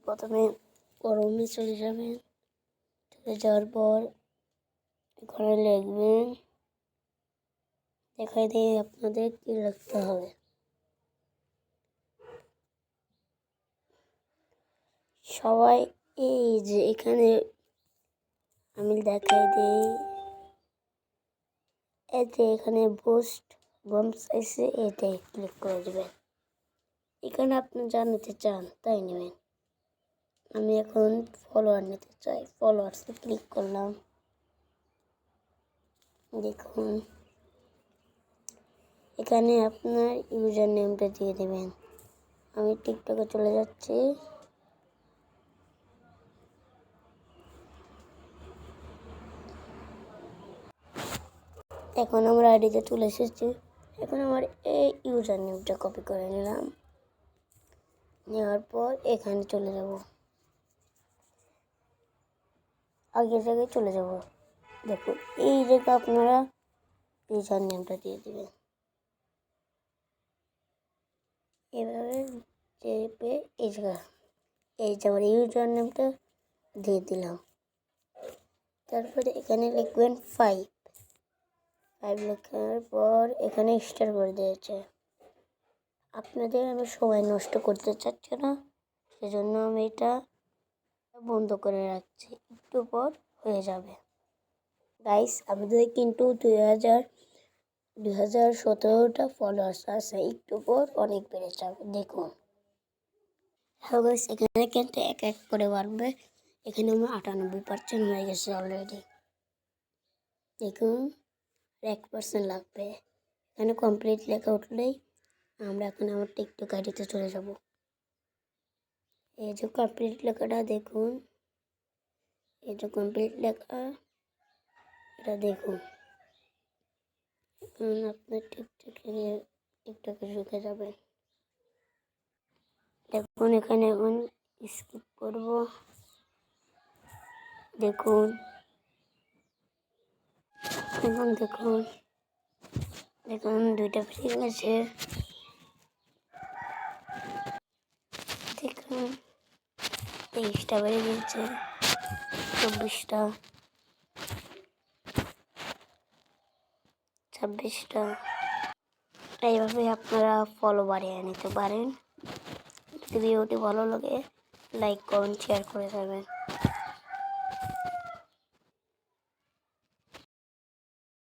প্রথমে ক্রোমে চলে যাবেন। চলে যাওয়ার পর এখানে লিখবেন, দেখাই দিয়ে আপনাদের কি লিখতে হবে। সবাই এই যে এখানে আমি দেখাই দিই, এই যে এখানে বুস্ট বাম্পস এসে এটাই ক্লিক করে দেবেন। এখানে আপনি যা নিতে চান তাই নেবেন। আমি এখন ফলোয়ার নিতে চাই, ফলোয়ার্সে ক্লিক করলাম। দেখুন এখানে আপনার ইউজার নেমটা দিয়ে দেবেন। আমি টিকটকে চলে যাচ্ছি। এখন আমরা আইডিতে চলে এসেছি। এখন আমার এই ইউজার নেমটা কপি করে নিলাম। নেওয়ার পর এখানে চলে যাব, আগের জায়গায় চলে যাব। দেখুন এই জায়গায় আপনারা ইউজার নেমটা দিয়ে দেবেন। এভাবে চেপে এই যে আমার ইউজার নেমটা দিয়ে দিলাম। তারপরে এখানে লিখবেন 5 লেখার পর এখানে স্টার করে দিয়েছে। আপনাদের আমি সময় নষ্ট করতে চাচ্ছি না, সেজন্য আমি এটা বন্ধ করে রাখছি। একটু পর হয়ে যাবে। গাইস আমাদের কিন্তু 2017টা ফলোয়ার্স আছে, একটু পর অনেক বেড়ে যাবে। দেখুন হ্যাঁ গাইস, এখানে কিন্তু এক এক করে বাড়বে। এখানে আমার 98% হয়ে গেছে অলরেডি। দেখুন 1% লাগবে। এখানে কমপ্লিট লেখা উঠলেই আমরা এখন আমার টিকটক আইডিতে চলে যাব। এই যে কমপ্লিট লেখাটা দেখুন, এই যে কমপ্লিট লেখা, এটা দেখুন। এখন আপনার টিকটকে ঢুকে যাবেন। দেখুন এখানে এখন স্কিপ করব। দেখুন এখন দেখুন 2টা ফ্রি আছে। দেখুন 23টা বেড়ে গিয়েছে, 24টা, 26টা। এইভাবে আপনারা ফলো বাড়িয়ে নিতে পারেন। যদি ভিডিওটি ভালো লাগে লাইক কমেন্ট শেয়ার করে যাবেন।